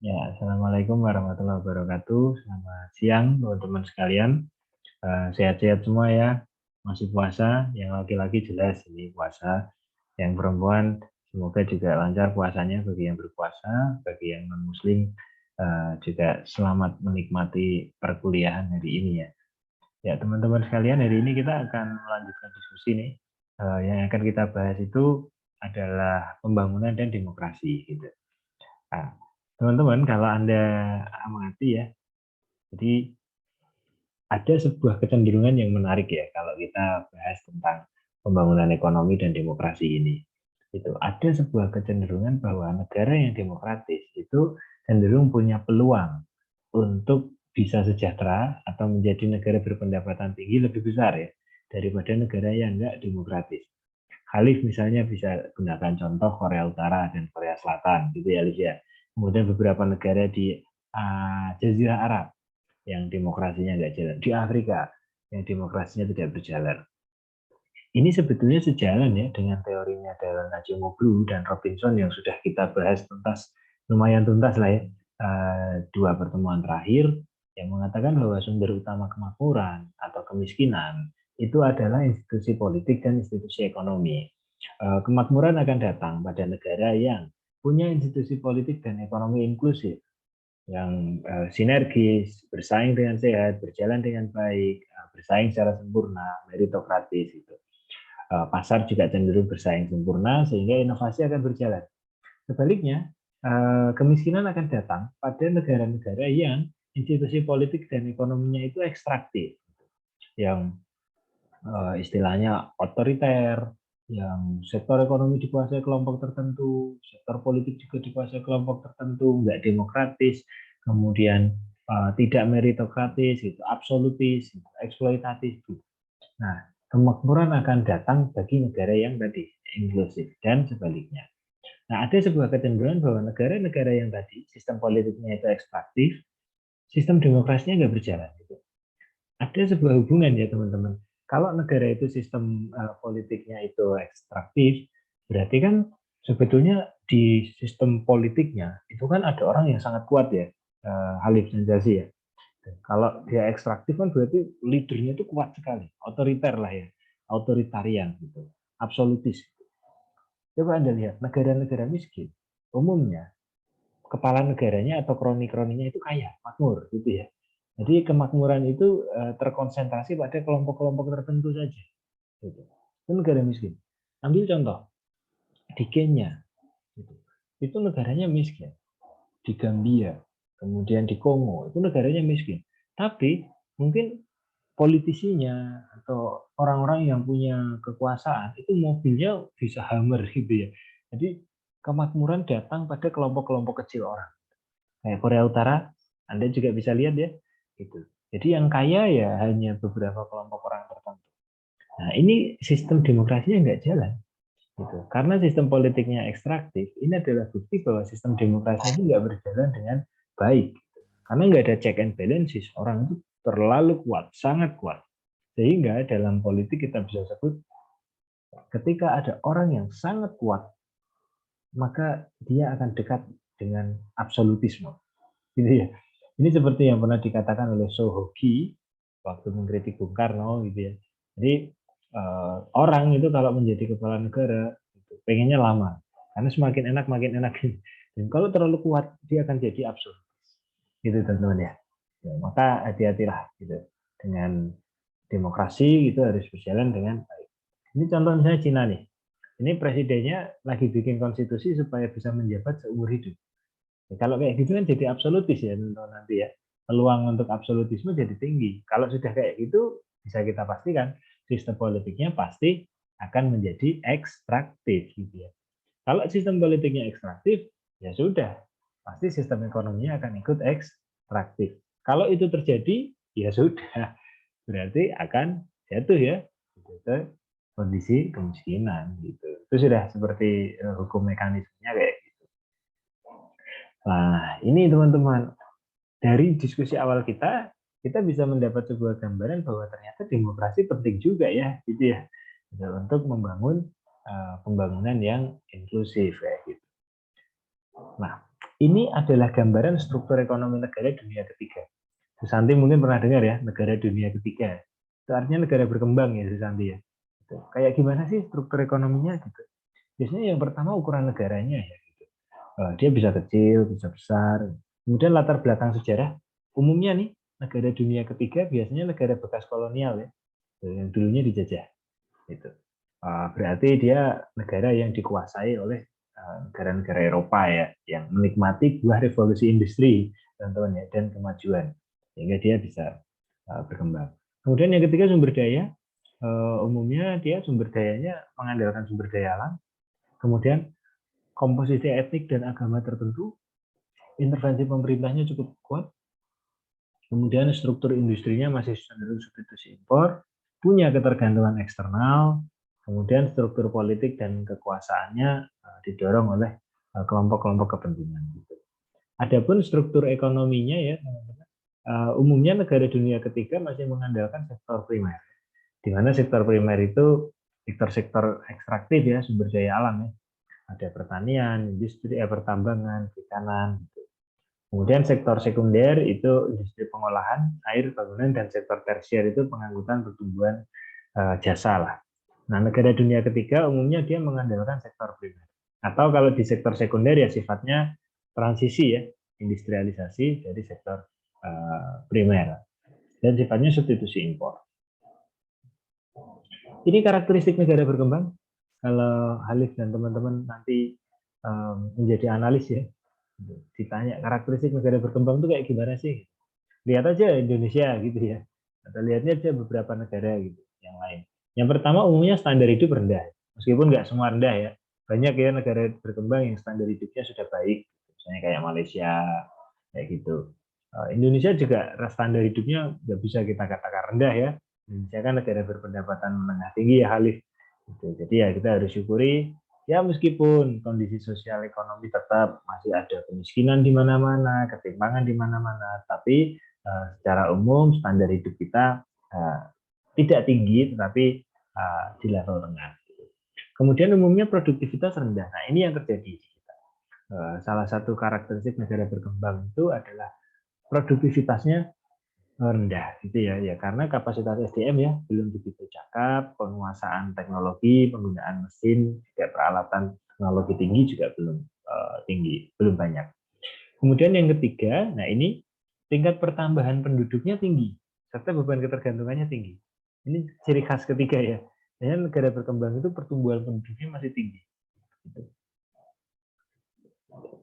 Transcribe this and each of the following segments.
Ya, Assalamualaikum warahmatullahi wabarakatuh. Selamat siang, teman-teman sekalian. Sehat-sehat semua ya. Masih puasa, yang laki-laki jelas ini puasa. Yang perempuan, semoga juga lancar puasanya bagi yang berpuasa, bagi yang non-muslim juga selamat menikmati perkuliahan hari ini ya. Ya, teman-teman sekalian, hari ini kita akan melanjutkan diskusi nih. Yang akan kita bahas itu adalah pembangunan dan demokrasi gitu. Nah, teman-teman, kalau Anda amati ya, jadi ada sebuah kecenderungan yang menarik ya kalau kita bahas tentang pembangunan ekonomi dan demokrasi ini. Itu ada sebuah kecenderungan bahwa negara yang demokratis itu cenderung punya peluang untuk bisa sejahtera atau menjadi negara berpendapatan tinggi lebih besar ya daripada negara yang enggak demokratis. Khalif misalnya bisa gunakan contoh Korea Utara dan Korea Selatan gitu ya Alicia. Kemudian beberapa negara di Jazirah Arab yang demokrasinya nggak jalan, di Afrika yang demokrasinya tidak berjalan. Ini sebetulnya sejalan ya dengan teorinya Dallin Acemoglu dan Robinson yang sudah kita bahas tuntas, lumayan tuntas lah ya, dua pertemuan terakhir yang mengatakan bahwa sumber utama kemakmuran atau kemiskinan itu adalah institusi politik dan institusi ekonomi. Kemakmuran akan datang pada negara yang punya institusi politik dan ekonomi inklusif, yang sinergis, bersaing dengan sehat, berjalan dengan baik, bersaing secara sempurna, meritokratis itu. Pasar juga cenderung bersaing sempurna sehingga inovasi akan berjalan. Sebaliknya, kemiskinan akan datang pada negara-negara yang institusi politik dan ekonominya itu ekstraktif, yang istilahnya otoriter, yang sektor ekonomi dikuasai kelompok tertentu, sektor politik juga dikuasai kelompok tertentu, nggak demokratis, kemudian tidak meritokratis, gitu, absolutis, gitu, eksploitatif. Gitu. Nah, kemakmuran akan datang bagi negara yang tadi inklusif dan sebaliknya. Nah, ada sebuah kecenderungan bahwa negara-negara yang tadi sistem politiknya itu ekstraktif, sistem demokrasinya nggak berjalan. Gitu. Ada sebuah hubungan ya teman-teman. Kalau negara itu sistem politiknya itu ekstraktif, berarti kan sebetulnya di sistem politiknya itu kan ada orang yang sangat kuat ya, Khalif Senjasi ya. Kalau dia ekstraktif kan berarti leadernya itu kuat sekali, otoriter lah ya, otoritarian gitu, absolutis. Coba Anda lihat negara-negara miskin, umumnya kepala negaranya atau kroni-kroninya itu kaya, makmur gitu ya. Jadi kemakmuran itu terkonsentrasi pada kelompok-kelompok tertentu saja. Gitu. Itu negara miskin. Ambil contoh di Kenya, gitu. Itu negaranya miskin. Di Gambia, kemudian di Kongo, itu negaranya miskin. Tapi mungkin politisinya atau orang-orang yang punya kekuasaan itu mobilnya bisa Hummer gitu ya. Jadi kemakmuran datang pada kelompok-kelompok kecil orang. Kayak Korea Utara, Anda juga bisa lihat ya, gitu. Jadi yang kaya ya hanya beberapa kelompok orang tertentu. Nah, ini sistem demokrasinya nggak jalan, gitu. Karena sistem politiknya ekstraktif, ini adalah bukti bahwa sistem demokrasi itu nggak berjalan dengan baik. Karena nggak ada check and balances, orang itu terlalu kuat, sangat kuat. Sehingga dalam politik kita bisa sebut, ketika ada orang yang sangat kuat, maka dia akan dekat dengan absolutisme. Gitu ya. Ini seperti yang pernah dikatakan oleh Sohoki waktu mengkritik Bung Karno gitu ya. Jadi orang itu kalau menjadi kepala negara gitu, pengennya lama karena semakin enak makin enak. Dan kalau terlalu kuat dia akan jadi absurd. Gitu teman-teman ya. Ya, maka hati-hatilah gitu dengan demokrasi itu harus berjalan dengan baik. Ini contoh misalnya Cina nih. Ini presidennya lagi bikin konstitusi supaya bisa menjabat seumur hidup. Ya, kalau kayak gitu kan jadi absolutis ya nanti ya. Peluang untuk absolutisme jadi tinggi. Kalau sudah kayak gitu, bisa kita pastikan sistem politiknya pasti akan menjadi ekstraktif gitu ya. Kalau sistem politiknya ekstraktif, ya sudah, pasti sistem ekonominya akan ikut ekstraktif. Kalau itu terjadi, ya sudah, berarti akan jatuh ya ke kondisi kemiskinan gitu. Itu sudah seperti hukum mekanismenya kayak gitu. Nah, ini teman-teman, dari diskusi awal kita bisa mendapat sebuah gambaran bahwa ternyata demokrasi penting juga ya, gitu ya, untuk membangun pembangunan yang inklusif ya, gitu. Nah, Ini adalah gambaran struktur ekonomi negara dunia ketiga. Susanti mungkin pernah dengar ya, negara dunia ketiga. Itu artinya negara berkembang ya, Susanti ya. Kayak gimana sih struktur ekonominya gitu. Biasanya yang pertama ukuran negaranya ya. Gitu. Dia bisa kecil, bisa besar. Kemudian latar belakang sejarah. Umumnya nih, negara dunia ketiga biasanya negara bekas kolonial ya. Yang dulunya dijajah. Gitu. Berarti dia negara yang dikuasai oleh negara-negara Eropa ya, yang menikmati buah revolusi industri, teman-teman ya, dan kemajuan, sehingga dia bisa berkembang. Kemudian yang ketiga sumber daya, umumnya dia sumber dayanya mengandalkan sumber daya alam, kemudian komposisi etnik dan agama tertentu, intervensi pemerintahnya cukup kuat, kemudian struktur industrinya masih cenderung substitusi impor, punya ketergantungan eksternal, kemudian struktur politik dan kekuasaannya didorong oleh kelompok-kelompok kepentingan. Adapun struktur ekonominya ya, umumnya negara dunia ketiga masih mengandalkan sektor primer, di mana sektor primer itu sektor-sektor ekstraktif ya, sumber daya alam ya, ada pertanian, industri, pertambangan, perikanan. Kemudian sektor sekunder itu industri pengolahan, air, bangunan, dan sektor tersier itu pengangkutan pertumbuhan jasa lah. Nah, negara dunia ketiga umumnya dia mengandalkan sektor primer. Atau kalau di sektor sekunder ya sifatnya transisi ya, industrialisasi dari sektor primer. Dan sifatnya substitusi impor. Ini karakteristik negara berkembang. Kalau Halif dan teman-teman nanti menjadi analis ya, ditanya karakteristik negara berkembang itu kayak gimana sih? Lihat aja Indonesia gitu ya. Atau lihatnya aja beberapa negara gitu yang lain. Yang pertama umumnya standar hidup rendah. Meskipun nggak semua rendah ya. Banyak ya negara berkembang yang standar hidupnya sudah baik. Misalnya kayak Malaysia, kayak gitu. Indonesia juga standar hidupnya nggak bisa kita katakan rendah ya. Indonesia kan negara berpendapatan menengah tinggi ya Halif. Gitu. Jadi ya kita harus syukuri ya meskipun kondisi sosial ekonomi tetap masih ada kemiskinan di mana-mana, ketimpangan di mana-mana, tapi secara umum standar hidup kita tidak tinggi tetapi di level tengah. Kemudian umumnya produktivitas rendah. Nah ini yang terjadi. Salah satu karakteristik negara berkembang itu adalah produktivitasnya rendah gitu ya, ya karena kapasitas SDM ya belum begitu cakap, penguasaan teknologi, penggunaan mesin, juga peralatan teknologi tinggi juga belum tinggi, belum banyak. Kemudian yang ketiga, nah ini tingkat pertambahan penduduknya tinggi, serta beban ketergantungannya tinggi. Ini ciri khas ketiga ya. Dan negara berkembang itu pertumbuhan penduduknya masih tinggi.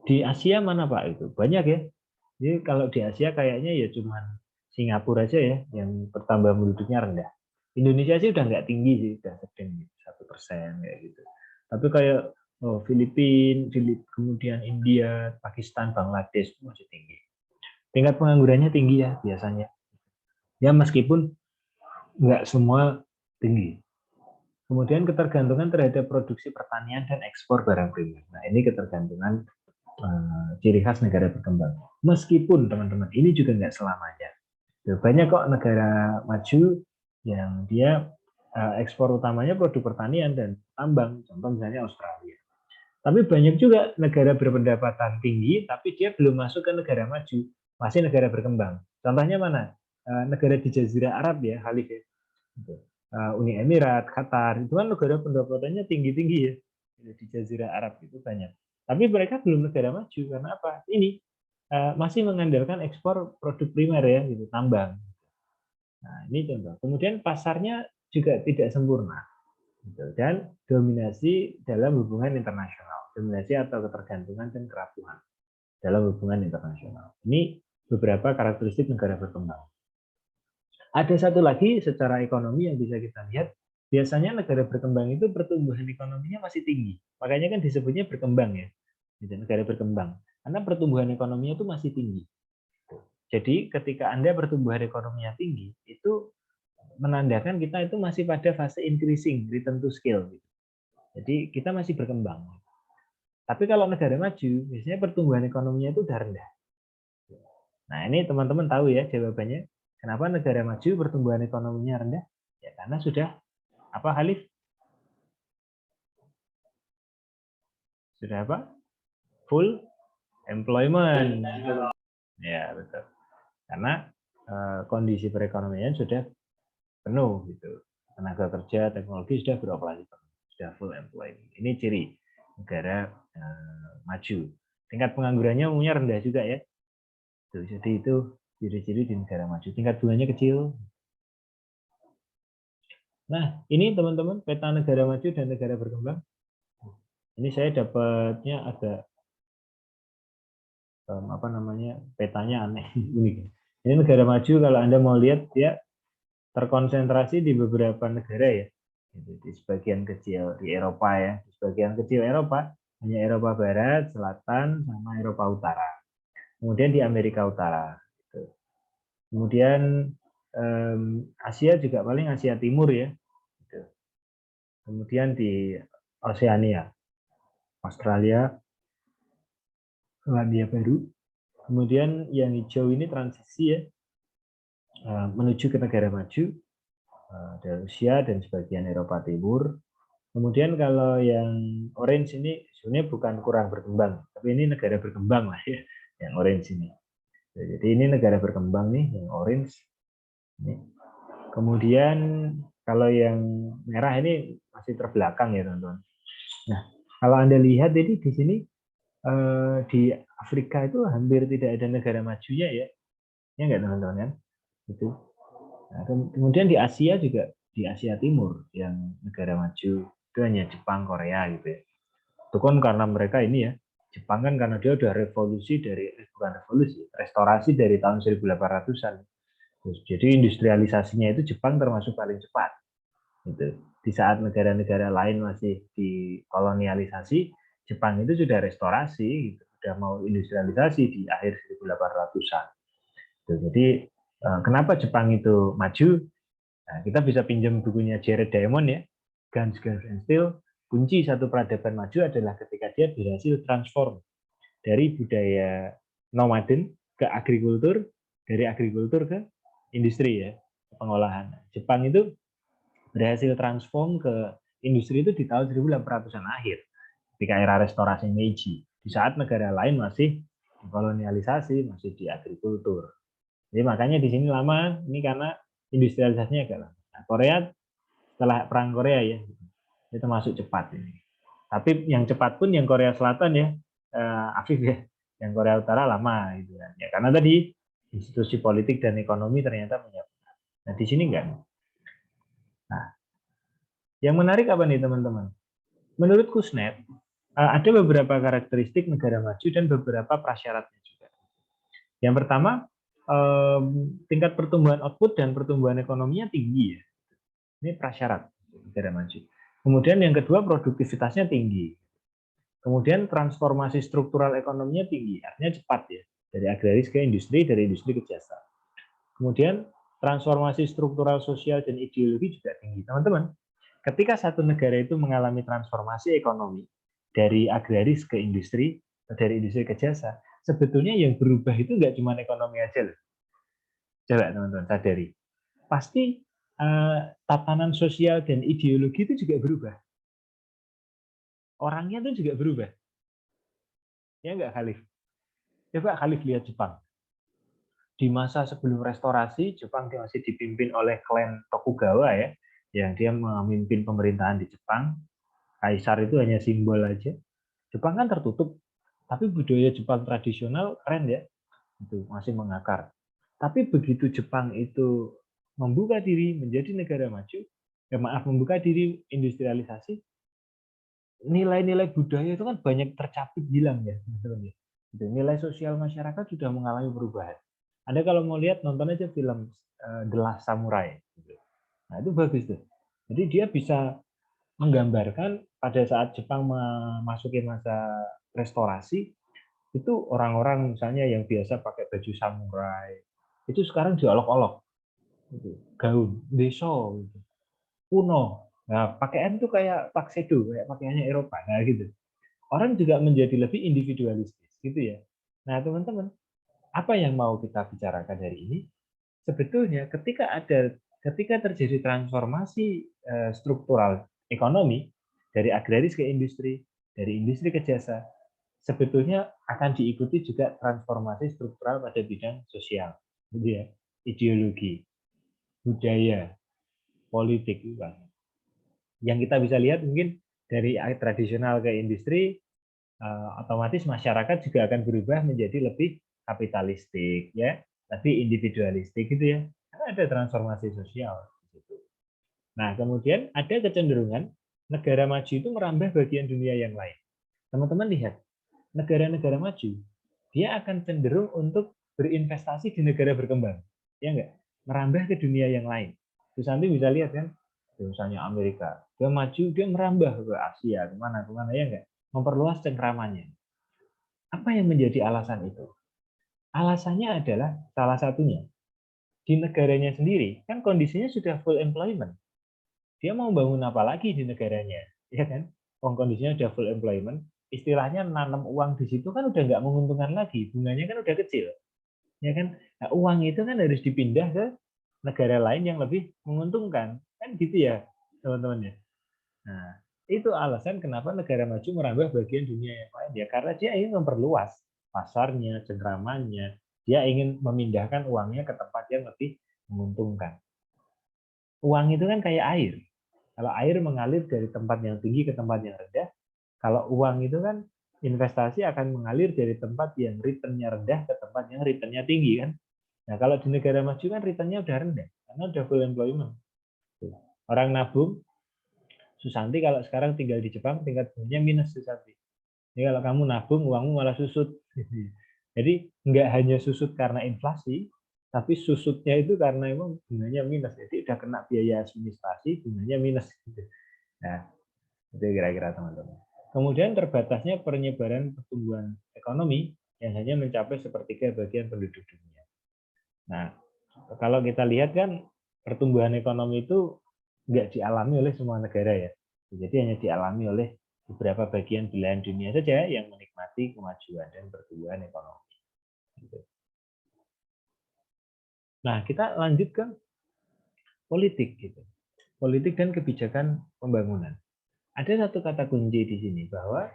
Di Asia mana Pak itu? Banyak ya. Jadi kalau di Asia kayaknya ya cuman Singapura aja ya yang pertambahan penduduknya rendah. Indonesia sih udah nggak tinggi sih, udah sedang 1% kayak gitu. Tapi kayak Filipina, kemudian India, Pakistan, Bangladesh itu masih tinggi. Tingkat penganggurannya tinggi ya biasanya. Ya meskipun nggak semua tinggi. Kemudian ketergantungan terhadap produksi pertanian dan ekspor barang primer. Nah ini ketergantungan ciri khas negara berkembang. Meskipun teman-teman ini juga nggak selamanya. Banyak kok negara maju yang dia ekspor utamanya produk pertanian dan tambang, contoh misalnya Australia. Tapi banyak juga negara berpendapatan tinggi, tapi dia belum masuk ke negara maju, masih negara berkembang. Contohnya mana? Negara di Jazirah Arab ya, Khalif ya. Uni Emirat, Qatar, itu kan negara pendapatannya tinggi-tinggi ya. Di Jazirah Arab itu banyak. Tapi mereka belum negara maju, karena apa? Ini masih mengandalkan ekspor produk primer ya, gitu, tambang. Nah, ini contoh. Kemudian pasarnya juga tidak sempurna. Gitu. Dan dominasi dalam hubungan internasional. Dominasi atau ketergantungan dan kerapuhan dalam hubungan internasional. Ini beberapa karakteristik negara berkembang. Ada satu lagi secara ekonomi yang bisa kita lihat, biasanya negara berkembang itu pertumbuhan ekonominya masih tinggi. Makanya kan disebutnya berkembang ya, negara berkembang. Karena pertumbuhan ekonominya itu masih tinggi. Jadi ketika Anda pertumbuhan ekonominya tinggi, itu menandakan kita itu masih pada fase increasing, return to scale. Jadi kita masih berkembang. Tapi kalau negara maju, biasanya pertumbuhan ekonominya itu udah rendah. Nah ini teman-teman tahu ya jawabannya. Kenapa negara maju pertumbuhan ekonominya rendah? Ya karena sudah apa Halif? Sudah apa? Full employment. Ya, betul. Karena kondisi perekonomian sudah penuh gitu. Tenaga kerja, teknologi sudah beroperasi penuh, sudah full employment. Ini ciri negara maju. Tingkat penganggurannya umumnya rendah juga ya. Jadi itu ciri-ciri di negara maju. Tingkat bunganya kecil. Nah, ini teman-teman peta negara maju dan negara berkembang. Ini saya dapatnya agak apa namanya, petanya aneh, unik. Ini negara maju kalau Anda mau lihat dia terkonsentrasi di beberapa negara ya. Di sebagian kecil di Eropa ya, di sebagian kecil Eropa hanya Eropa Barat, Selatan, sama Eropa Utara. Kemudian di Amerika Utara. Kemudian Asia juga paling Asia Timur ya. Kemudian di Oseania, Australia, Selandia Baru. Kemudian yang hijau ini transisi ya, menuju ke negara maju, dari Rusia dan sebagian Eropa Timur. Kemudian kalau yang orange ini sebenarnya bukan kurang berkembang, tapi ini negara berkembang lah ya, yang orange ini. Jadi ini negara berkembang nih, yang orange. Ini. Kemudian kalau yang merah ini masih terbelakang ya teman-teman. Nah, kalau Anda lihat jadi di sini di Afrika itu hampir tidak ada negara majunya ya, ya nggak teman-teman kan? Itu. Nah, kemudian di Asia juga, di Asia Timur yang negara maju itu hanya Jepang, Korea gitu ya. Itu kan karena mereka ini ya, Jepang kan karena dia udah revolusi dari, bukan revolusi, restorasi dari tahun 1800-an. Jadi industrialisasinya itu Jepang termasuk paling cepat. Gitu. Di saat negara-negara lain masih dikolonialisasi, Jepang itu sudah restorasi, gitu. Sudah mau industrialisasi di akhir 1800-an. Jadi kenapa Jepang itu maju? Nah, kita bisa pinjam bukunya Jared Diamond ya, Guns, Guns and Steel. Kunci satu peradaban maju adalah ketika dia berhasil transform dari budaya nomaden ke agrikultur, dari agrikultur ke industri ya, pengolahan. Jepang itu berhasil transform ke industri itu di tahun 1800-an akhir, ketika era restorasi Meiji, di saat negara lain masih kolonialisasi, masih di agrikultur. Jadi makanya di sini lama, ini karena industrialisasinya agak lama. Nah, Korea setelah perang Korea ya, itu termasuk cepat ini. Tapi yang cepat pun yang Korea Selatan ya, Afif ya, yang Korea Utara lama gitu kan. Ya karena tadi institusi politik dan ekonomi ternyata menyebabkan. Nah di sini enggak. Nah, yang menarik apa nih teman-teman? Menurut Kusnet, ada beberapa karakteristik negara maju dan beberapa prasyaratnya juga. Yang pertama, tingkat pertumbuhan output dan pertumbuhan ekonominya tinggi ya. Ini prasyarat negara maju. Kemudian yang kedua, produktivitasnya tinggi. Kemudian transformasi struktural ekonominya tinggi, artinya cepat ya. Dari agraris ke industri, dari industri ke jasa. Kemudian transformasi struktural sosial dan ideologi juga tinggi. Teman-teman, ketika satu negara itu mengalami transformasi ekonomi dari agraris ke industri, dari industri ke jasa, sebetulnya yang berubah itu nggak cuma ekonomi aja loh. Coba teman-teman sadari. Pasti tatanan sosial dan ideologi itu juga berubah. Orangnya itu juga berubah. Ya nggak, Khalif? Coba Khalif lihat Jepang. Di masa sebelum restorasi, Jepang masih dipimpin oleh klan Tokugawa ya, yang dia memimpin pemerintahan di Jepang. Kaisar itu hanya simbol aja. Jepang kan tertutup, tapi budaya Jepang tradisional keren ya, itu masih mengakar. Tapi begitu Jepang itu membuka diri menjadi negara maju, membuka diri industrialisasi, nilai-nilai budaya itu kan banyak tercapit hilang ya, teman-teman. Nilai sosial masyarakat sudah mengalami perubahan. Anda kalau mau lihat, nonton aja film The Last Samurai. Nah itu bagus tuh. Jadi dia bisa menggambarkan pada saat Jepang memasuki masa restorasi, itu orang-orang misalnya yang biasa pakai baju samurai, itu sekarang diolok-olok. Gaun, deso, kuno. Nah, pakaian itu kayak tuxedo, kayak pakaiannya Eropa. Nah gitu. Orang juga menjadi lebih individualistis gitu ya. Nah teman-teman, apa yang mau kita bicarakan hari ini? Sebetulnya ketika terjadi transformasi struktural ekonomi dari agraris ke industri, dari industri ke jasa, sebetulnya akan diikuti juga transformasi struktural pada bidang sosial, gitu ya, ideologi, budaya, politik juga. Yang kita bisa lihat mungkin dari tradisional ke industri, otomatis masyarakat juga akan berubah menjadi lebih kapitalistik, ya, lebih individualistik gitu ya. Karena ada transformasi sosial di situ. Nah, kemudian ada kecenderungan negara maju itu merambah bagian dunia yang lain. Teman-teman lihat, negara-negara maju, dia akan cenderung untuk berinvestasi di negara berkembang. Ya enggak? Merambah ke dunia yang lain. Terus nanti bisa lihat kan, misalnya Amerika, dia maju, dia merambah ke Asia, kemana-kemana, ya enggak? Memperluas cengkramannya. Apa yang menjadi alasan itu? Alasannya adalah salah satunya, di negaranya sendiri, kan kondisinya sudah full employment. Dia mau bangun apa lagi di negaranya, ya kan? Kondisinya udah full employment, istilahnya nanam uang di situ kan udah nggak menguntungkan lagi, bunganya kan udah kecil, ya kan? Nah, uang itu kan harus dipindah ke negara lain yang lebih menguntungkan, kan gitu ya, teman-teman ya. Nah, itu alasan kenapa negara maju merambah bagian dunia yang lain ya, karena dia ingin memperluas pasarnya, cengkramannya, dia ingin memindahkan uangnya ke tempat yang lebih menguntungkan. Uang itu kan kayak air. Kalau air mengalir dari tempat yang tinggi ke tempat yang rendah, kalau uang itu kan investasi akan mengalir dari tempat yang return-nya rendah ke tempat yang return-nya tinggi kan. Nah, kalau di negara maju kan return-nya udah rendah karena udah full employment. Orang nabung, Susanti kalau sekarang tinggal di Jepang tingkat bunganya minus Susanti. Jadi kalau kamu nabung uangmu malah susut. Jadi nggak hanya susut karena inflasi, tapi susutnya itu karena emang bunganya minus. Jadi udah kena biaya administrasi, bunganya minus. Nah, itu kira-kira teman-teman. Kemudian terbatasnya penyebaran pertumbuhan ekonomi yang hanya mencapai sepertiga bagian penduduk dunia. Nah, kalau kita lihat kan pertumbuhan ekonomi itu nggak dialami oleh semua negara ya. Jadi hanya dialami oleh beberapa bagian belahan dunia saja yang menikmati kemajuan dan pertumbuhan ekonomi. Nah, kita lanjutkan politik gitu. Politik dan kebijakan pembangunan. Ada satu kata kunci di sini bahwa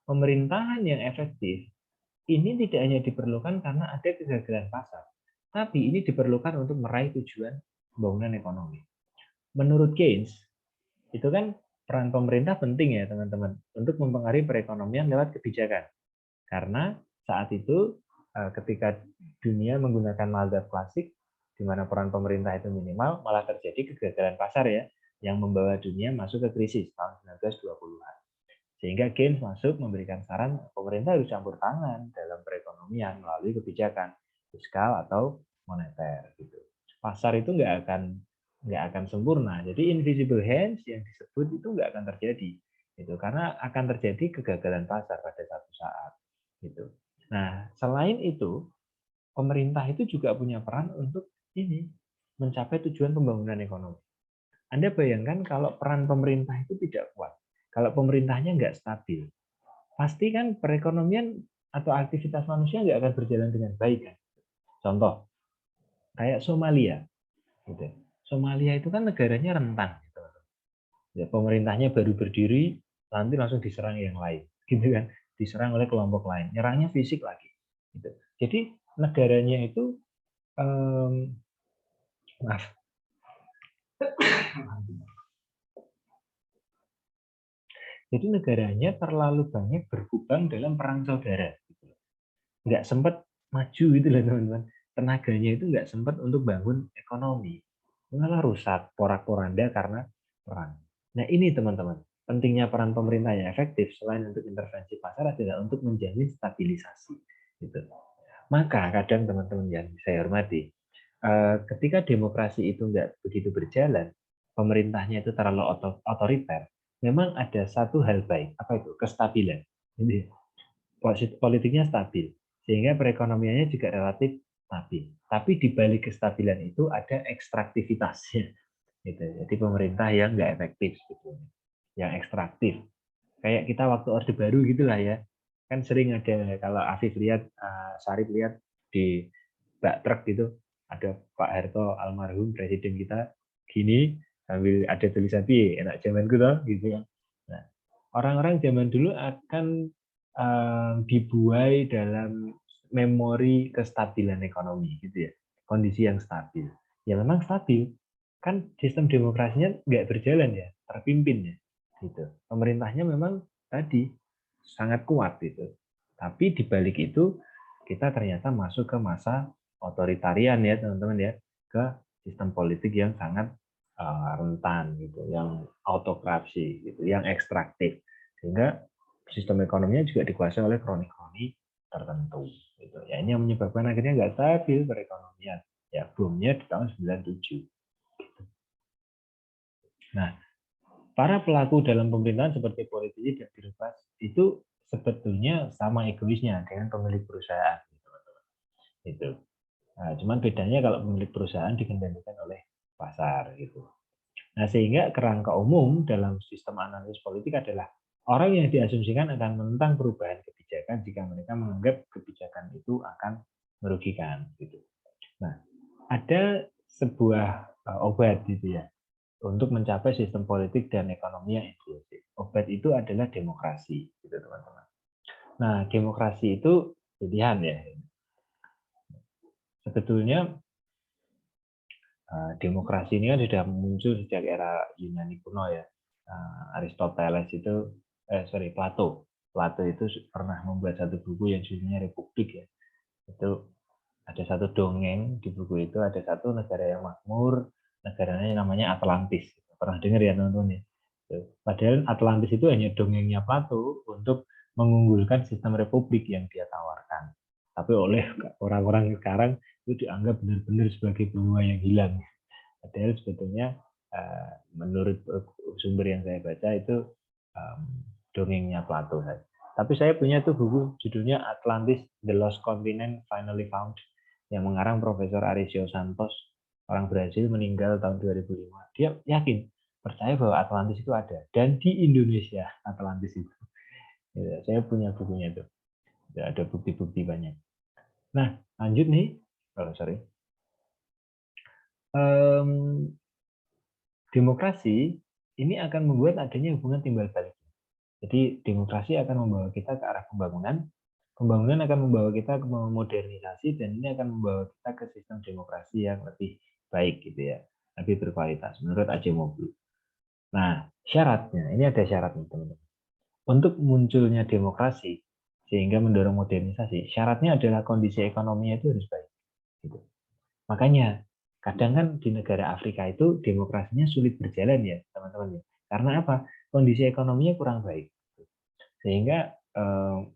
pemerintahan yang efektif ini tidak hanya diperlukan karena ada kegagalan pasar, tapi ini diperlukan untuk meraih tujuan pembangunan ekonomi. Menurut Keynes, itu kan peran pemerintah penting ya teman-teman untuk mempengaruhi perekonomian lewat kebijakan. Karena saat itu ketika dunia menggunakan mazhab klasik, di mana peran pemerintah itu minimal, malah terjadi kegagalan pasar ya, yang membawa dunia masuk ke krisis tahun 1920-an. Sehingga Keynes masuk memberikan saran pemerintah harus campur tangan dalam perekonomian melalui kebijakan fiskal atau moneter gitu. Pasar itu nggak akan sempurna. Jadi invisible hands yang disebut itu nggak akan terjadi. Itu karena akan terjadi kegagalan pasar pada satu saat gitu. Nah, selain itu pemerintah itu juga punya peran untuk ini mencapai tujuan pembangunan ekonomi. Anda bayangkan kalau peran pemerintah itu tidak kuat, kalau pemerintahnya nggak stabil, pasti kan perekonomian atau aktivitas manusia nggak akan berjalan dengan baik kan. Contoh, kayak Somalia. Gitu. Somalia itu kan negaranya rentan. Gitu. Ya, pemerintahnya baru berdiri, nanti langsung diserang yang lain. Gitu kan. Diserang oleh kelompok lain. Nyerangnya fisik lagi. Gitu. Jadi negaranya itu, maaf, jadi negaranya terlalu banyak berkubang dalam perang saudara. Nggak sempat maju gitu loh teman-teman. Tenaganya itu nggak sempat untuk bangun ekonomi. Malah rusak, porak-poranda karena perang. Nah ini teman-teman, pentingnya peran pemerintah yang efektif selain untuk intervensi pasar adalah untuk menjamin stabilisasi. Gitu. Maka kadang teman-teman yang saya hormati, ketika demokrasi itu nggak begitu berjalan, pemerintahnya itu terlalu otoriter, memang ada satu hal baik, apa itu? Kestabilan. Ini politiknya stabil, sehingga perekonomiannya juga relatif stabil. Tapi di balik kestabilan itu ada ekstraktivitasnya. Gitu. Jadi pemerintah yang nggak efektif sebetulnya, yang ekstraktif. Kayak kita waktu Orde Baru gitulah ya. Kan sering ada kalau Afif lihat, Sarip lihat di bak truk gitu, ada Pak Harto almarhum presiden kita gini sambil ada tulisan piye enak zamanku toh gitu ya. Nah, orang-orang zaman dulu akan dibuai dalam memori kestabilan ekonomi gitu ya, kondisi yang stabil. Ya memang stabil, kan sistem demokrasinya nggak berjalan ya, terpimpin ya, gitu. Pemerintahnya memang tadi sangat kuat gitu. Tapi di balik itu kita ternyata masuk ke masa otoritarian ya teman-teman ya, ke sistem politik yang sangat rentan gitu, yang autokrasi gitu, yang ekstraktif, sehingga sistem ekonominya juga dikuasai oleh kroni-kroni tertentu gitu. Ya ini yang menyebabkan akhirnya nggak stabil perekonomian. Ya boomnya di tahun 97. Nah, para pelaku dalam pemerintahan seperti politisi dan birokrat itu sebetulnya sama egoisnya dengan pemilik perusahaan gitu, teman-teman. Itu. Nah, cuman bedanya kalau pemilik perusahaan dikendalikan oleh pasar gitu. Nah, sehingga kerangka umum dalam sistem analisis politik adalah orang yang diasumsikan akan menentang perubahan kebijakan jika mereka menganggap kebijakan itu akan merugikan gitu. Nah, ada sebuah obat gitu ya untuk mencapai sistem politik dan ekonomi yang inklusif. Obat itu adalah demokrasi gitu teman-teman. Nah, demokrasi itu pilihan ya. Sebetulnya demokrasi ini kan sudah muncul sejak era Yunani kuno ya. Aristoteles itu, Plato. Plato itu pernah membuat satu buku yang judulnya Republik ya. Itu ada satu dongeng di buku itu, ada satu negara yang makmur, negaranya namanya Atlantis. Pernah dengar ya teman-teman ya? Padahal Atlantis itu hanya dongengnya Plato untuk mengunggulkan sistem republik yang dia tawarkan. Tapi oleh orang-orang sekarang itu dianggap benar-benar sebagai benua yang hilang. Padahal sebetulnya menurut sumber yang saya baca itu dongengnya Plato. Tapi saya punya tuh buku judulnya Atlantis, The Lost Continent Finally Found, yang mengarang Profesor Arisio Santos, orang Brasil, meninggal tahun 2005. Dia yakin, percaya bahwa Atlantis itu ada. Dan di Indonesia Atlantis itu. Ya, saya punya bukunya itu. Ya, ada bukti-bukti banyak. Nah, lanjut nih. Oh, sorry. Demokrasi ini akan membuat adanya hubungan timbal balik. Jadi demokrasi akan membawa kita ke arah pembangunan, pembangunan akan membawa kita ke modernisasi, dan ini akan membawa kita ke sistem demokrasi yang lebih baik gitu ya, lebih berkualitas menurut Acemoglu. Nah, syaratnya, ini ada syaratnya teman-teman. Untuk munculnya demokrasi sehingga mendorong modernisasi, syaratnya adalah kondisi ekonominya itu harus baik. Gitu. Makanya kadang kan di negara Afrika itu demokrasinya sulit berjalan ya teman-teman ya. Karena apa? Kondisi ekonominya kurang baik. Sehingga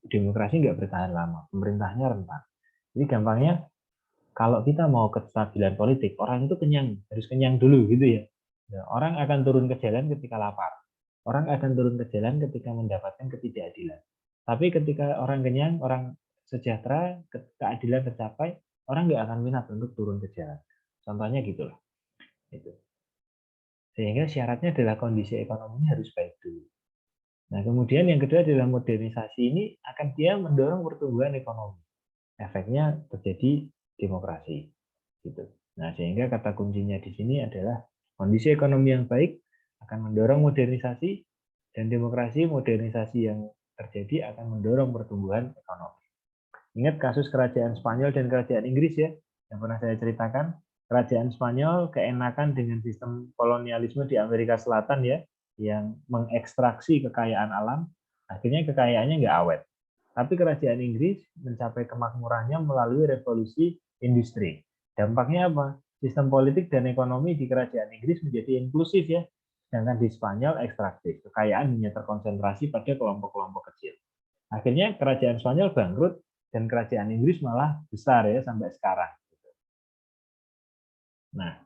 demokrasi nggak bertahan lama, pemerintahnya rentan. Jadi gampangnya kalau kita mau kestabilan politik, orang itu kenyang, harus kenyang dulu gitu ya. Orang akan turun ke jalan ketika lapar. Orang akan turun ke jalan ketika mendapatkan ketidakadilan. Tapi ketika orang kenyang, orang sejahtera, keadilan tercapai, orang nggak akan minat untuk turun ke jalan. Contohnya gitulah. Gitu. Sehingga syaratnya adalah kondisi ekonominya harus baik dulu. Nah, kemudian yang kedua adalah modernisasi ini akan dia mendorong pertumbuhan ekonomi. Efeknya terjadi demokrasi. Gitu. Nah, sehingga kata kuncinya di sini adalah kondisi ekonomi yang baik akan mendorong modernisasi, dan demokrasi modernisasi yang terjadi akan mendorong pertumbuhan ekonomi. Ingat kasus kerajaan Spanyol dan kerajaan Inggris ya, yang pernah saya ceritakan. Kerajaan Spanyol keenakan dengan sistem kolonialisme di Amerika Selatan ya, yang mengekstraksi kekayaan alam, akhirnya kekayaannya nggak awet. Tapi kerajaan Inggris mencapai kemakmurannya melalui revolusi industri. Dampaknya apa? Sistem politik dan ekonomi di kerajaan Inggris menjadi inklusif ya, sedangkan di Spanyol ekstraktif. Kekayaan hanya terkonsentrasi pada kelompok-kelompok kecil. Akhirnya kerajaan Spanyol bangkrut dan kerajaan Inggris malah besar ya sampai sekarang. Nah,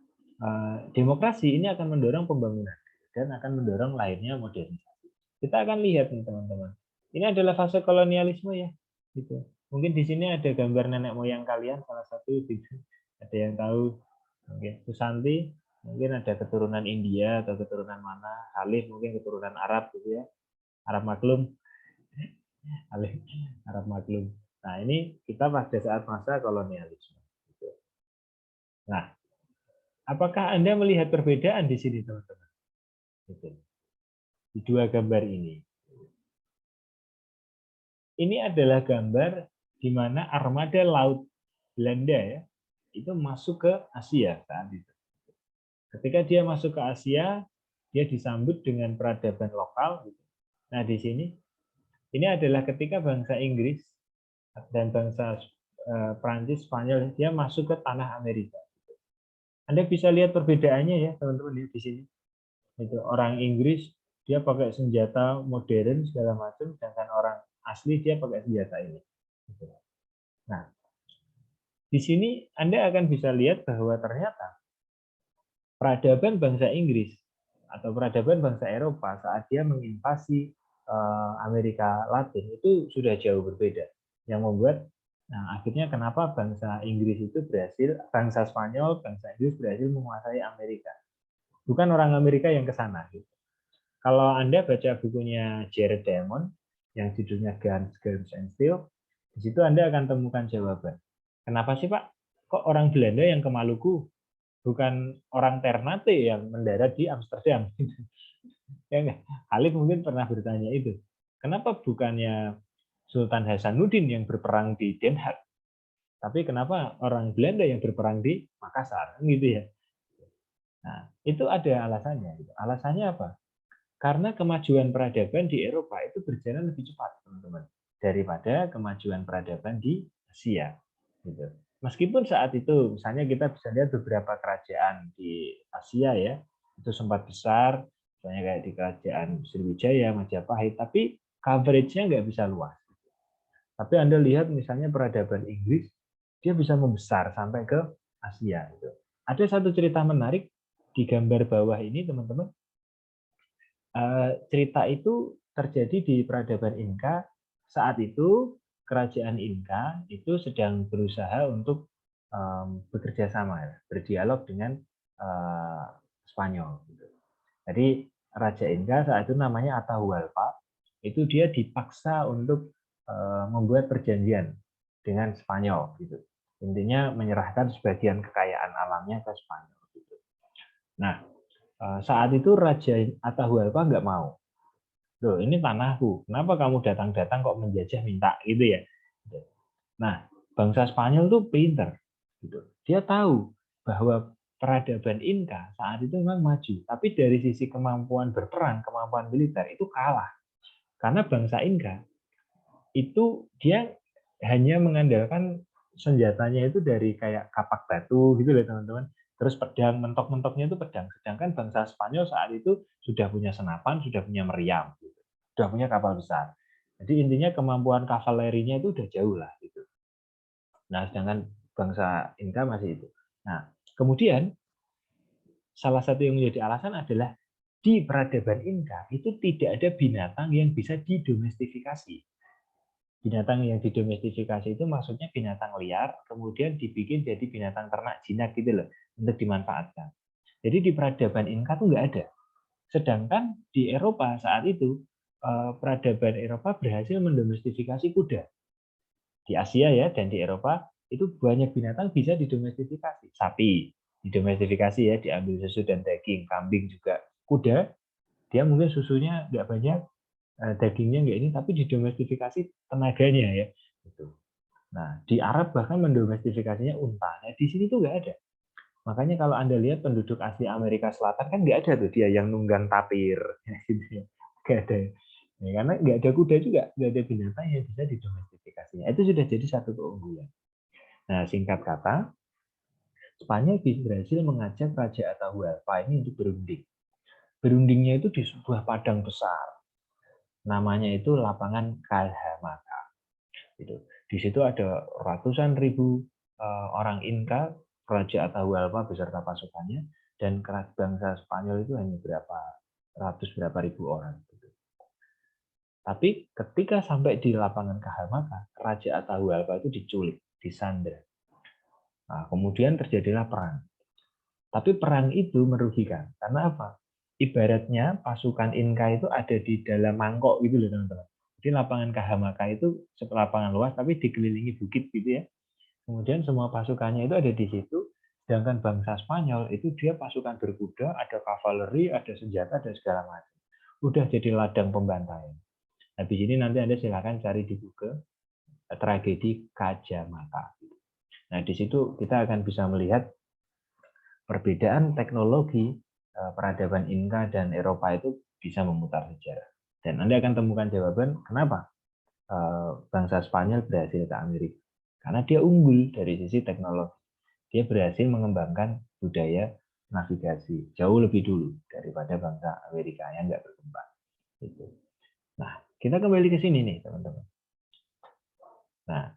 demokrasi ini akan mendorong pembangunan dan akan mendorong lahirnya modernisasi. Kita akan lihat nih teman-teman. Ini adalah fase kolonialisme ya. Gitu. Mungkin di sini ada gambar nenek moyang kalian, salah satu gitu. Ada yang tahu, mungkin Susanti, mungkin ada keturunan India atau keturunan mana, Alif mungkin keturunan Arab gitu ya, Arab maklum, Alif Arab maklum. Nah ini kita pada saat masa kolonialisme. Gitu. Nah, apakah Anda melihat perbedaan di sini teman-teman? Gitu. Di dua gambar ini. ini adalah gambar di mana armada laut Belanda ya itu masuk ke Asia saat itu. Ketika dia masuk ke Asia, dia disambut dengan peradaban lokal. Nah di sini ini adalah ketika bangsa Inggris dan bangsa Prancis, Spanyol dia masuk ke tanah Amerika. Anda bisa lihat perbedaannya ya teman-teman di sini. Itu orang Inggris dia pakai senjata modern segala macam, sedangkan orang asli dia pakai senjata ini. Nah, di sini Anda akan bisa lihat bahwa ternyata peradaban bangsa Inggris atau peradaban bangsa Eropa saat dia menginvasi Amerika Latin itu sudah jauh berbeda. Yang membuat, nah akhirnya kenapa bangsa Inggris itu berhasil, bangsa Spanyol, bangsa Inggris berhasil menguasai Amerika. Bukan orang Amerika yang ke sana. Gitu. Kalau Anda baca bukunya Jared Diamond yang judulnya Guns, Germs, and Steel, di situ Anda akan temukan jawaban. Kenapa sih Pak? Kok orang Belanda yang ke Maluku? Bukan orang Ternate yang mendarat di Amsterdam. Ya enggak? Khalid mungkin pernah bertanya itu. Kenapa bukannya Sultan Hasanuddin yang berperang di Den Haag? Tapi kenapa orang Belanda yang berperang di Makassar? Gitu ya. Nah, itu ada alasannya. Alasannya apa? Karena kemajuan peradaban di Eropa itu berjalan lebih cepat, teman-teman, daripada kemajuan peradaban di Asia. Gitu. Meskipun saat itu, misalnya kita bisa lihat beberapa kerajaan di Asia ya, itu sempat besar, misalnya kayak di kerajaan Sriwijaya, Majapahit, tapi coverage-nya nggak bisa luas. Tapi Anda lihat misalnya peradaban Inggris, dia bisa membesar sampai ke Asia. Gitu. Ada satu cerita menarik di gambar bawah ini, teman-teman. Cerita itu terjadi di peradaban Inka. Saat itu kerajaan Inka itu sedang berusaha untuk bekerja sama, berdialog dengan Spanyol. Jadi Raja Inka saat itu namanya Atahualpa, itu dia dipaksa untuk membuat perjanjian dengan Spanyol. Gitu. Intinya menyerahkan sebagian kekayaan alamnya ke Spanyol. Gitu. Nah, saat itu Raja Atahualpa nggak mau. Loh, ini tanahku. Kenapa kamu datang-datang kok menjajah minta gitu ya? Nah, bangsa Spanyol tuh pinter. Gitu. Dia tahu bahwa peradaban Inka saat itu memang maju. Tapi dari sisi kemampuan berperang, kemampuan militer itu kalah. Karena bangsa Inka itu dia hanya mengandalkan senjatanya itu dari kayak kapak batu gitu loh teman-teman. Terus pedang, mentok-mentoknya itu pedang. Sedangkan bangsa Spanyol saat itu sudah punya senapan, sudah punya meriam, gitu. Sudah punya kapal besar. Jadi intinya kemampuan kavalerinya itu udah jauh lah. Gitu. Nah, sedangkan bangsa Inka masih itu. Nah, kemudian salah satu yang menjadi alasan adalah di peradaban Inka itu tidak ada binatang yang bisa didomestifikasi. Binatang yang didomestifikasi itu maksudnya binatang liar, kemudian dibikin jadi binatang ternak jinak gitu loh, untuk dimanfaatkan. Jadi di peradaban Inka tuh nggak ada. Sedangkan di Eropa saat itu, peradaban Eropa berhasil mendomestifikasi kuda. Di Asia ya, dan di Eropa, itu banyak binatang bisa didomestifikasi. Sapi, didomestifikasi ya, diambil susu dan daging. Kambing juga. Kuda, dia mungkin susunya nggak banyak, dagingnya nggak ini, tapi didomestifikasi tenaganya ya. Gitu. Nah, di Arab bahkan mendomestifikasinya unta. Nah, di sini tuh nggak ada. Makanya kalau Anda lihat penduduk asli Amerika Selatan kan nggak ada tuh dia yang nunggang tapir. Gitu ya. Nggak ada. Ya, karena nggak ada kuda juga, nggak ada binatang yang bisa didomestifikasinya. Itu sudah jadi satu keunggulan. Nah, singkat kata, Spanyol berhasil mengajak Raja Atahualpa ini untuk berunding. Berundingnya itu di sebuah padang besar. Namanya itu lapangan Cajamarca. Itu. Di situ ada ratusan ribu orang Inka, Raja Atahualpa beserta pasukannya, dan bangsa Spanyol itu hanya berapa ribu orang. Gitu. Tapi ketika sampai di lapangan Cajamarca, Raja Atahualpa itu diculik, disandra. Nah, kemudian terjadilah perang. Tapi perang itu merugikan. Karena apa? Ibaratnya pasukan Inka itu ada di dalam mangkok gitu loh teman-teman. Jadi lapangan Cajamarca itu lapangan luas tapi dikelilingi bukit gitu ya. Kemudian semua pasukannya itu ada di situ. Sedangkan bangsa Spanyol itu dia pasukan berkuda, ada kavaleri, ada senjata, dan segala macam. Udah jadi ladang pembantaian. Habis ini nanti Anda silakan cari di Google tragedi Kacamata. Nah, di situ kita akan bisa melihat perbedaan teknologi peradaban Inka dan Eropa itu bisa memutar sejarah. Dan Anda akan temukan jawaban kenapa bangsa Spanyol berhasil ke Amerika. Karena dia unggul dari sisi teknologi. Dia berhasil mengembangkan budaya navigasi jauh lebih dulu daripada bangsa Amerika yang nggak berkembang. Gitu. Nah, kita kembali ke sini nih, teman-teman. Nah,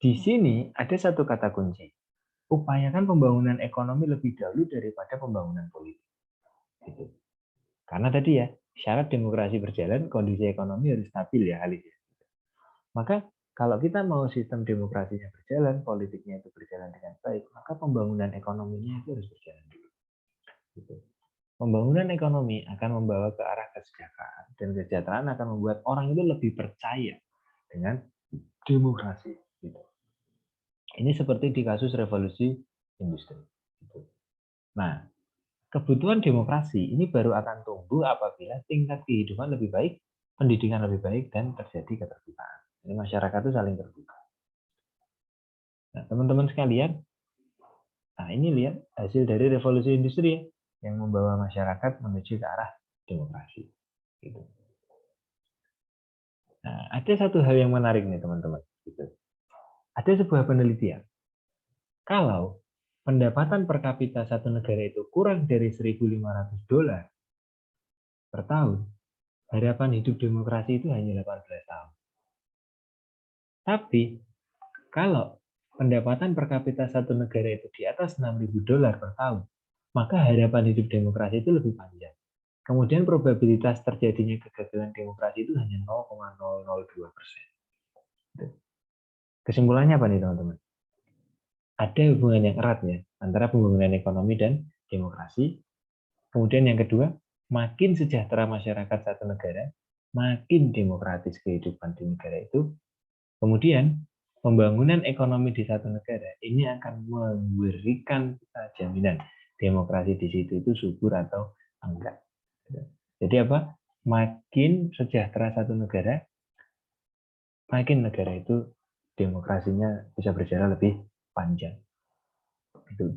di sini ada satu kata kunci. Upayakan pembangunan ekonomi lebih dahulu daripada pembangunan politik. Gitu. Karena tadi ya, syarat demokrasi berjalan, kondisi ekonomi harus stabil ya, Halis. Maka kalau kita mau sistem demokrasinya berjalan, politiknya itu berjalan dengan baik, maka pembangunan ekonominya itu harus berjalan dulu. Gitu. Pembangunan ekonomi akan membawa ke arah kesejahteraan, dan kesejahteraan akan membuat orang itu lebih percaya dengan demokrasi. Gitu. Ini seperti di kasus revolusi industri. Gitu. Nah, kebutuhan demokrasi ini baru akan tumbuh apabila tingkat kehidupan lebih baik, pendidikan lebih baik, dan terjadi keterbukaan. Jadi masyarakat itu saling terbuka. Nah, teman-teman sekalian, nah ini lihat hasil dari revolusi industri yang membawa masyarakat menuju ke arah demokrasi. Gitu. Nah, ada satu hal yang menarik nih teman-teman. Gitu. Ada sebuah penelitian. Kalau pendapatan per kapita satu negara itu kurang dari $1.500 per tahun, harapan hidup demokrasi itu hanya 18 tahun. Tapi kalau pendapatan per kapita satu negara itu di atas $6.000 per tahun, maka harapan hidup demokrasi itu lebih panjang. Kemudian probabilitas terjadinya kegagalan demokrasi itu hanya 0,002%. Kesimpulannya apa nih teman-teman? Ada hubungan yang erat ya antara pembangunan ekonomi dan demokrasi. Kemudian yang kedua, makin sejahtera masyarakat satu negara, makin demokratis kehidupan di negara itu. Kemudian pembangunan ekonomi di satu negara ini akan memberikan jaminan demokrasi di situ itu subur atau enggak. Jadi apa? Makin sejahtera satu negara, makin negara itu demokrasinya bisa berjalan lebih panjang.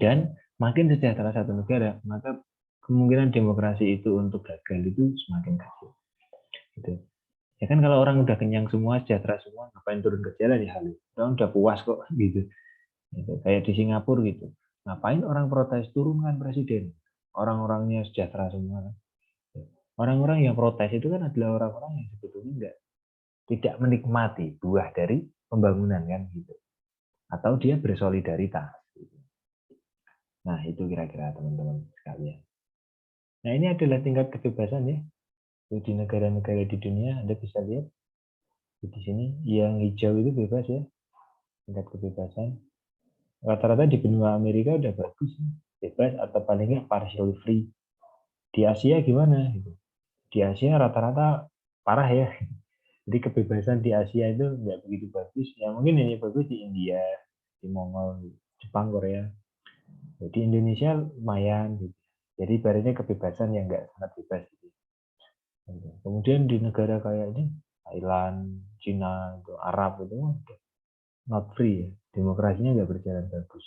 Dan makin sejahtera satu negara, maka kemungkinan demokrasi itu untuk gagal itu semakin kecil. Gitu. Ya kan kalau orang udah kenyang semua, sejahtera semua, ngapain turun ke jalan ya Halu? Orang udah puas kok gitu. Gitu. Kayak di Singapura gitu. Ngapain orang protes turunkan presiden? Orang-orangnya sejahtera semua. Orang-orang yang protes itu kan adalah orang-orang yang sebetulnya enggak tidak menikmati buah dari pembangunan kan gitu. Atau dia bersolidaritas. Gitu. Nah itu kira-kira teman-teman sekalian. Nah ini adalah tingkat kebebasan ya. Di negara-negara di dunia Anda bisa lihat di sini yang hijau itu bebas ya, tingkat kebebasan. Rata-rata di benua Amerika udah bagus, bebas atau paling nggak partially free. Di Asia gimana? Di Asia rata-rata parah ya. Jadi kebebasan di Asia itu nggak begitu bagus. Ya mungkin ini bagus di India, di Mongol, Jepang, Korea. Jadi Indonesia lumayan. Gitu. Jadi ibaratnya kebebasan yang nggak sangat bebas. Gitu. Kemudian di negara kayak ini, Thailand, Cina, Arab itu not free ya. Demokrasinya nggak berjalan bagus.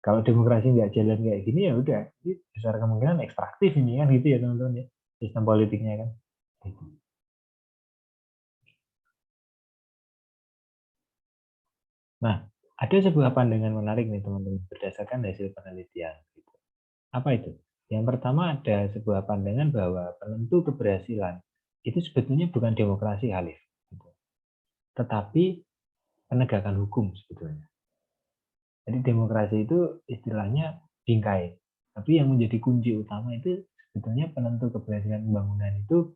Kalau demokrasi nggak jalan kayak gini ya udah, besar kemungkinan ekstraktif ini kan gitu ya teman-teman ya, sistem politiknya kan. Gitu. Nah, ada sebuah pandangan menarik nih teman-teman berdasarkan hasil penelitian. Gitu. Apa itu? Yang pertama ada sebuah pandangan bahwa penentu keberhasilan itu sebetulnya bukan demokrasi Halif, gitu. Tetapi penegakan hukum sebetulnya. Jadi demokrasi itu istilahnya bingkai. Tapi yang menjadi kunci utama itu sebetulnya penentu keberhasilan pembangunan itu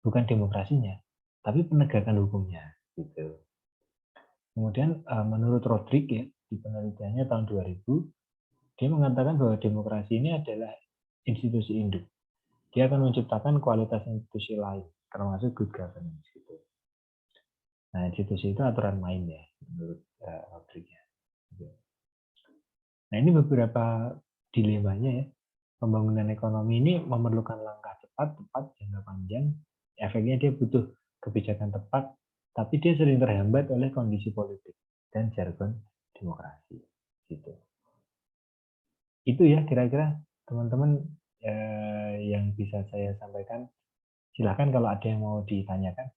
bukan demokrasinya, tapi penegakan hukumnya. Gitu. Kemudian menurut Rodrik ya, di penelitiannya tahun 2000, dia mengatakan bahwa demokrasi ini adalah institusi induk. Dia akan menciptakan kualitas institusi lain, termasuk good governance. Gitu. Nah, institusi itu aturan main ya, menurut Rodrik ya. Gitu. Nah, ini beberapa dilemanya ya. Pembangunan ekonomi ini memerlukan langkah cepat, tepat, jangka panjang, efeknya dia butuh kebijakan tepat, tapi dia sering terhambat oleh kondisi politik dan jargon demokrasi. Gitu. Itu ya kira-kira teman-teman yang bisa saya sampaikan. Silakan kalau ada yang mau ditanyakan.